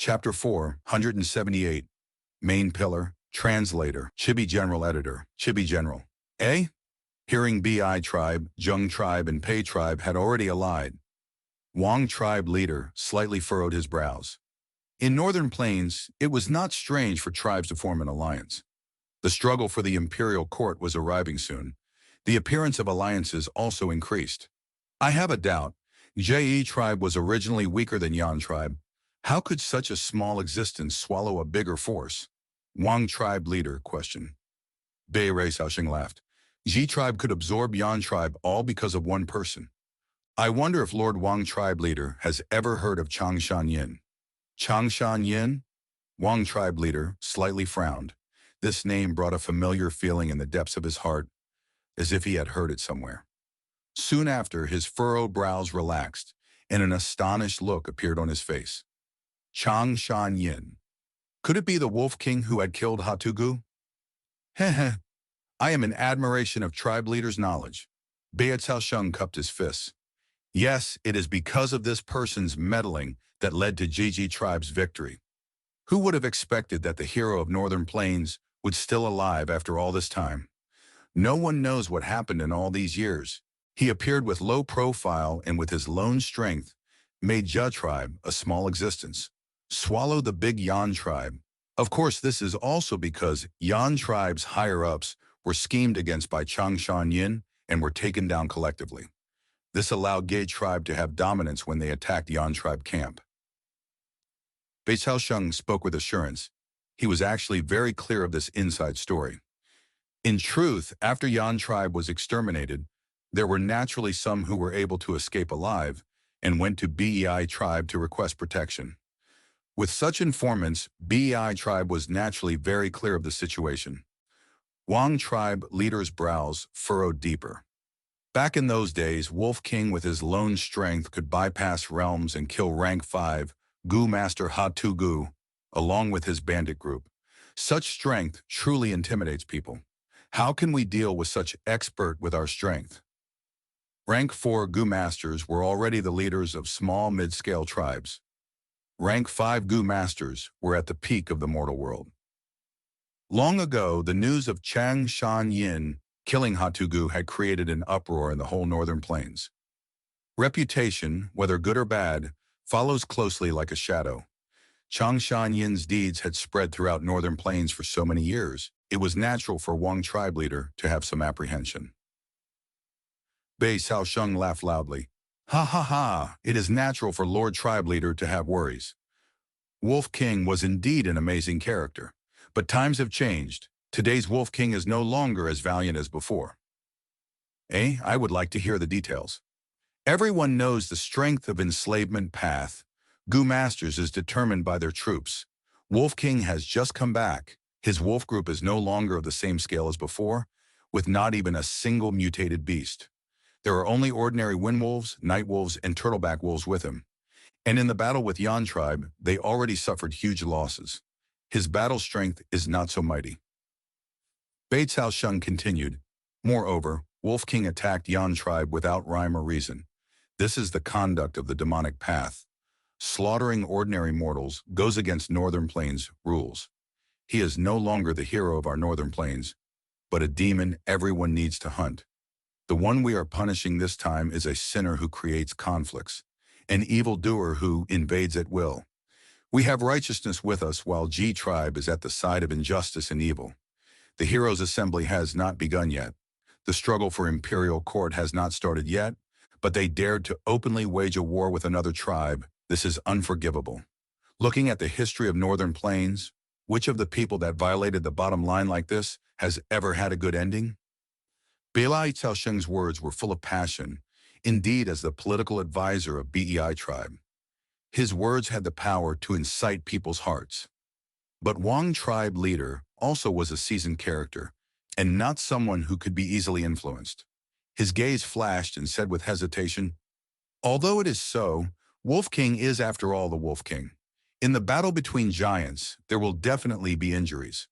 Chapter 4, 178. Main Pillar, Translator, Chibi General Editor, Chibi General. A. Hearing Bi tribe, Jung tribe, and Pei tribe had already allied. Wang tribe leader slightly furrowed his brows. In Northern Plains, it was not strange for tribes to form an alliance. The struggle for the imperial court was arriving soon. The appearance of alliances also increased. I have a doubt. Je tribe was originally weaker than Yan tribe. How could such a small existence swallow a bigger force? Wang tribe leader questioned. Bei Rei Xiaoxing laughed. Ji tribe could absorb Yan tribe all because of one person. I wonder if Lord Wang tribe leader has ever heard of Changshan Yin. Changshan Yin? Wang tribe leader slightly frowned. This name brought a familiar feeling in the depths of his heart, as if he had heard it somewhere. Soon after, his furrowed brows relaxed, and an astonished look appeared on his face. Changshan Yin. Could it be the Wolf King who had killed Hatugu? Heh. I am in admiration of tribe leaders' knowledge. Bei Xiaosheng cupped his fists. Yes, it is because of this person's meddling that led to Jiji tribe's victory. Who would have expected that the hero of Northern Plains would still alive after all this time? No one knows what happened in all these years. He appeared with low profile and with his lone strength made Jia tribe a small existence. Swallow the big Yan tribe. Of course, this is also because Yan tribe's higher-ups were schemed against by Changshan Yin and were taken down collectively. This allowed Ge tribe to have dominance when they attacked Yan tribe camp. Bei Xiaosheng spoke with assurance. He was actually very clear of this inside story. In truth, after Yan tribe was exterminated, there were naturally some who were able to escape alive and went to Bei tribe to request protection. With such informants, Bei tribe was naturally very clear of the situation. Wang tribe leader's brows furrowed deeper. Back in those days, Wolf King with his lone strength could bypass realms and kill rank 5 Gu Master Hatugu along with his bandit group. Such strength truly intimidates people. How can we deal with such expert with our strength? Rank 4 Gu Masters were already the leaders of small mid-scale tribes. Rank 5 Gu Masters were at the peak of the mortal world. Long ago, the news of Changshan Yin killing Hatugu had created an uproar in the whole Northern Plains. Reputation, whether good or bad, follows closely like a shadow. Changshan Yin's deeds had spread throughout Northern Plains for so many years, it was natural for Wang tribe leader to have some apprehension. Bei Xiaosheng laughed loudly. Ha ha ha, it is natural for Lord tribe leader to have worries. Wolf King was indeed an amazing character, but times have changed. Today's Wolf King is no longer as valiant as before. I would like to hear the details. Everyone knows the strength of enslavement path. Gu Masters is determined by their troops. Wolf King has just come back. His wolf group is no longer of the same scale as before, with not even a single mutated beast. There are only ordinary wind wolves, night wolves, and turtleback wolves with him. And in the battle with Yan tribe, they already suffered huge losses. His battle strength is not so mighty. Bei Xiaosheng continued. Moreover, Wolf King attacked Yan tribe without rhyme or reason. This is the conduct of the demonic path. Slaughtering ordinary mortals goes against Northern Plains rules. He is no longer the hero of our Northern Plains, but a demon everyone needs to hunt. The one we are punishing this time is a sinner who creates conflicts, an evildoer who invades at will. We have righteousness with us while Ji tribe is at the side of injustice and evil. The heroes' assembly has not begun yet. The struggle for imperial court has not started yet, but they dared to openly wage a war with another tribe. This is unforgivable. Looking at the history of Northern Plains, which of the people that violated the bottom line like this has ever had a good ending? Bei Xiaosheng's words were full of passion, indeed as the political advisor of Bei tribe. His words had the power to incite people's hearts. But Wang tribe leader also was a seasoned character, and not someone who could be easily influenced. His gaze flashed and said with hesitation, although it is so, Wolf King is after all the Wolf King. In the battle between giants, there will definitely be injuries.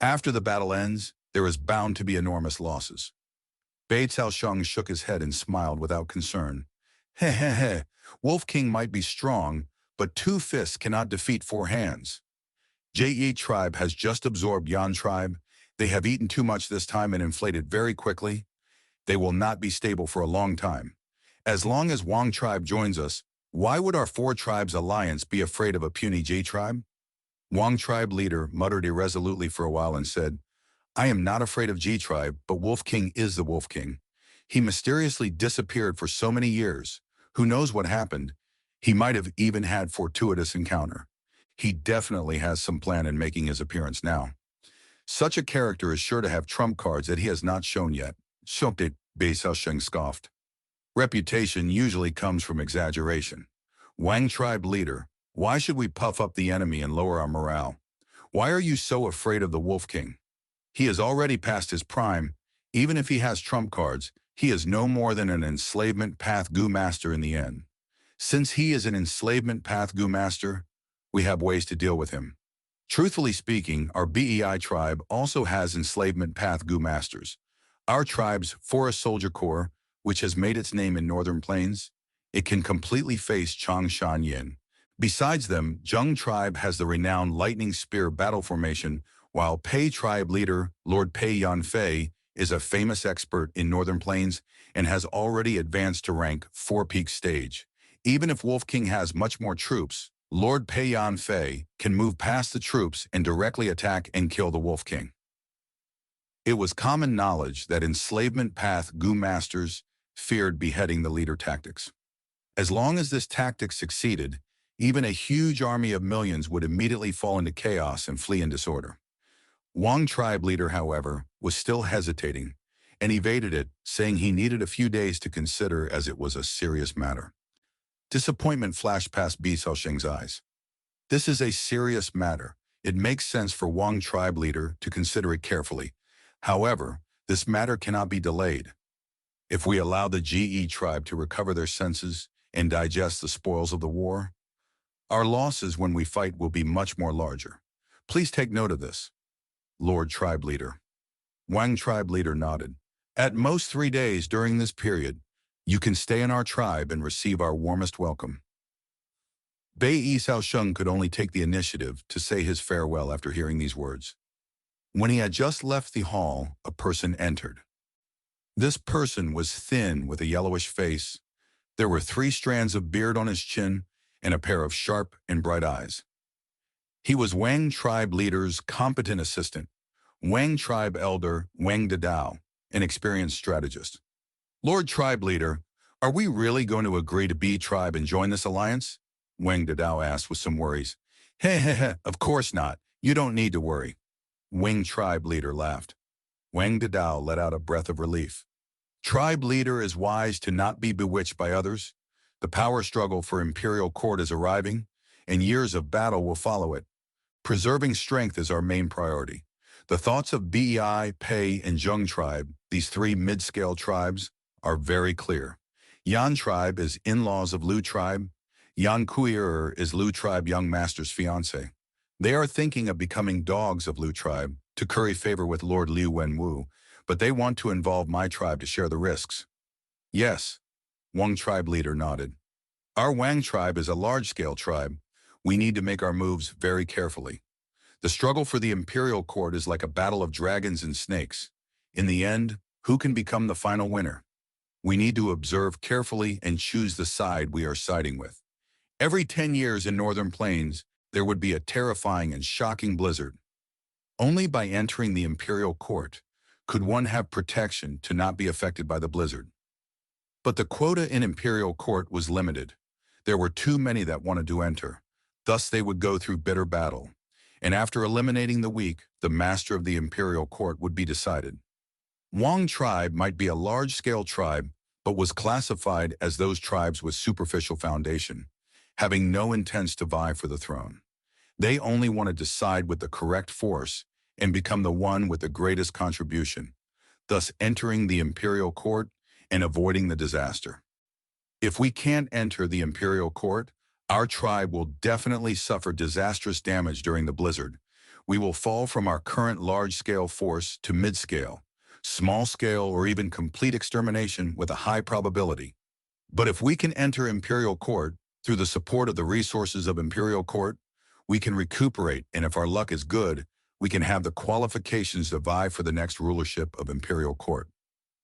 After the battle ends, there is bound to be enormous losses. Bei Xiaosheng shook his head and smiled without concern. Wolf King might be strong, but two fists cannot defeat four hands. Je tribe has just absorbed Yan tribe. They have eaten too much this time and inflated very quickly. They will not be stable for a long time. As long as Wang tribe joins us, why would our four tribes alliance be afraid of a puny J tribe? Wang tribe leader muttered irresolutely for a while and said, I am not afraid of G tribe, but Wolf King is the Wolf King. He mysteriously disappeared for so many years. Who knows what happened? He might have even had fortuitous encounter. He definitely has some plan in making his appearance now. Such a character is sure to have trump cards that he has not shown yet. Shokte, Bei Xiaosheng scoffed. Reputation usually comes from exaggeration. Wang tribe leader, why should we puff up the enemy and lower our morale? Why are you so afraid of the Wolf King? He has already passed his prime. Even if he has trump cards, he is no more than an enslavement path Gu master in the end. Since he is an enslavement path Gu master, we have ways to deal with him. Truthfully speaking, our BEI tribe also has enslavement path Gu masters. Our tribe's Forest Soldier Corps, which has made its name in Northern Plains, it can completely face Changshan Yin. Besides them, Zheng tribe has the renowned Lightning Spear battle formation, while Pei tribe leader Lord Pei Yanfei is a famous expert in Northern Plains and has already advanced to rank 4-peak stage. Even if Wolf King has much more troops, Lord Pei Yanfei can move past the troops and directly attack and kill the Wolf King. It was common knowledge that enslavement path Gu masters feared beheading the leader tactics. As long as this tactic succeeded, even a huge army of millions would immediately fall into chaos and flee in disorder. Wang tribe leader, however, was still hesitating and evaded it, saying he needed a few days to consider as it was a serious matter. Disappointment flashed past Bi Xiaosheng's eyes. This is a serious matter. It makes sense for Wang tribe leader to consider it carefully. However, this matter cannot be delayed. If we allow the GE tribe to recover their senses and digest the spoils of the war, our losses when we fight will be much more larger. Please take note of this. Lord tribe leader. Wang tribe leader nodded. At most 3 days during this period, you can stay in our tribe and receive our warmest welcome. Bei Xiaosheng could only take the initiative to say his farewell after hearing these words. When he had just left the hall, a person entered. This person was thin with a yellowish face. There were 3 strands of beard on his chin and a pair of sharp and bright eyes. He was Wang tribe leader's competent assistant, Wang tribe elder Wang Dadao, an experienced strategist. Lord tribe leader, are we really going to agree to be tribe and join this alliance? Wang Dadao asked with some worries. Heh, of course not. You don't need to worry. Wang tribe leader laughed. Wang Dadao let out a breath of relief. Tribe leader is wise to not be bewitched by others. The power struggle for imperial court is arriving, and years of battle will follow it. Preserving strength is our main priority. The thoughts of Bei, Pei, and Zheng tribe, these 3 mid-scale tribes, are very clear. Yan tribe is in-laws of Lu tribe. Yan Kuier is Lu tribe young master's fiancé. They are thinking of becoming dogs of Lu tribe to curry favor with Lord Liu Wenwu, but they want to involve my tribe to share the risks. Yes, Wang tribe leader nodded. Our Wang tribe is a large-scale tribe. We need to make our moves very carefully. The struggle for the imperial court is like a battle of dragons and snakes. In the end, who can become the final winner? We need to observe carefully and choose the side we are siding with. Every 10 years in Northern Plains, there would be a terrifying and shocking blizzard. Only by entering the imperial court could one have protection to not be affected by the blizzard. But the quota in imperial court was limited. There were too many that wanted to enter. Thus they would go through bitter battle. And after eliminating the weak, the master of the imperial court would be decided. Wang tribe might be a large-scale tribe, but was classified as those tribes with superficial foundation, having no intents to vie for the throne. They only wanted to side with the correct force and become the one with the greatest contribution, thus entering the imperial court and avoiding the disaster. If we can't enter the imperial court, our tribe will definitely suffer disastrous damage during the blizzard. We will fall from our current large-scale force to mid-scale, small-scale, or even complete extermination with a high probability. But if we can enter imperial court, Through the support of the resources of Imperial Court, we can recuperate, and if our luck is good, we can have the qualifications to vie for the next rulership of Imperial Court,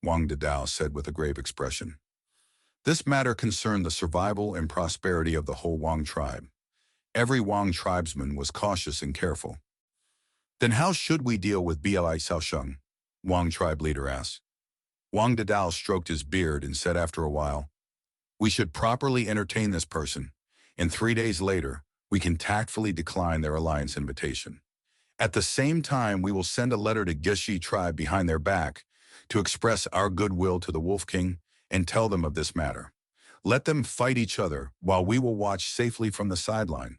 Wang Dadao said with a grave expression. This matter concerned the survival and prosperity of the whole Wang tribe. Every Wang tribesman was cautious and careful. Then how should we deal with Bli Xiaosheng? Wang tribe leader asked. Wang Dadao stroked his beard and said after a while, we should properly entertain this person, and 3 days later, we can tactfully decline their alliance invitation. At the same time, we will send a letter to Gishi tribe behind their back to express our goodwill to the Wolf King and tell them of this matter. Let them fight each other while we will watch safely from the sideline.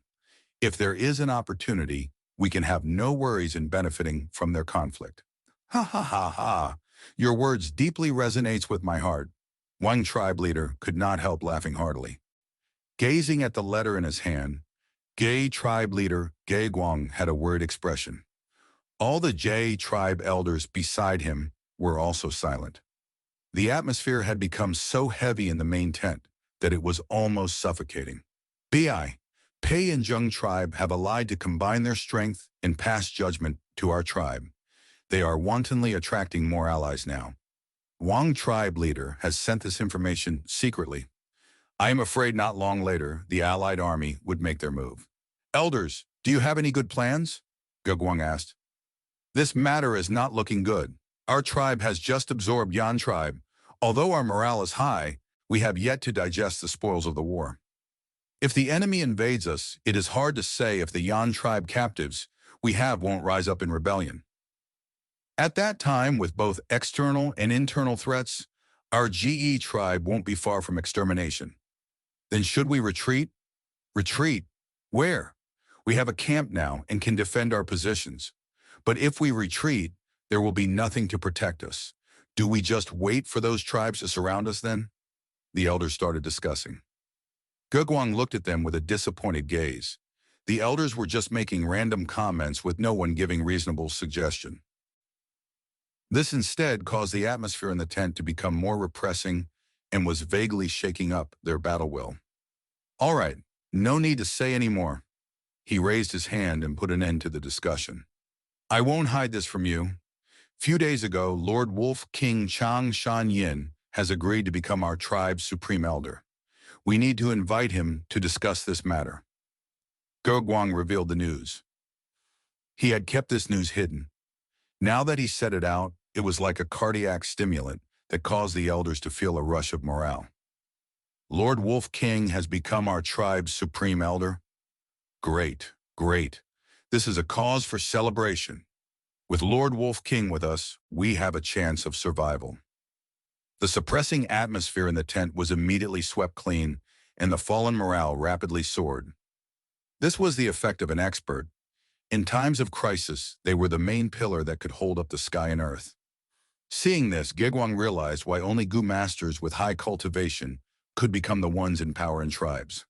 If there is an opportunity, we can have no worries in benefiting from their conflict. Ha ha ha ha. Your words deeply resonates with my heart. Wang tribe leader could not help laughing heartily. Gazing at the letter in his hand, Gay tribe leader Gay Guang had a worried expression. All the Jay tribe elders beside him were also silent. The atmosphere had become so heavy in the main tent that it was almost suffocating. Bi, Pei and Zheng tribe have allied to combine their strength and pass judgment to our tribe. They are wantonly attracting more allies now. Wang tribe leader has sent this information secretly. I am afraid not long later, the allied army would make their move. Elders, do you have any good plans? Guang asked. This matter is not looking good. Our tribe has just absorbed Yan tribe. Although our morale is high, we have yet to digest the spoils of the war. If the enemy invades us, it is hard to say if the Yan tribe captives we have won't rise up in rebellion. At that time, with both external and internal threats, our GE tribe won't be far from extermination. Then should we retreat? Retreat? Where? We have a camp now and can defend our positions. But if we retreat, there will be nothing to protect us. Do we just wait for those tribes to surround us then? The elders started discussing. Guang looked at them with a disappointed gaze. The elders were just making random comments with no one giving reasonable suggestion. This instead caused the atmosphere in the tent to become more repressing and was vaguely shaking up their battle will. All right, no need to say any more. He raised his hand and put an end to the discussion. I won't hide this from you. Few days ago, Lord Wolf King Chang Shan Yin has agreed to become our tribe's supreme elder. We need to invite him to discuss this matter. Guang revealed the news. He had kept this news hidden. Now that he said it out, it was like a cardiac stimulant that caused the elders to feel a rush of morale. Lord Wolf King has become our tribe's supreme elder. Great, great. This is a cause for celebration. With Lord Wolf King with us, we have a chance of survival. The suppressing atmosphere in the tent was immediately swept clean, and the fallen morale rapidly soared. This was the effect of an expert. In times of crisis, they were the main pillar that could hold up the sky and earth. Seeing this, Guang realized why only Gu masters with high cultivation could become the ones in power in tribes.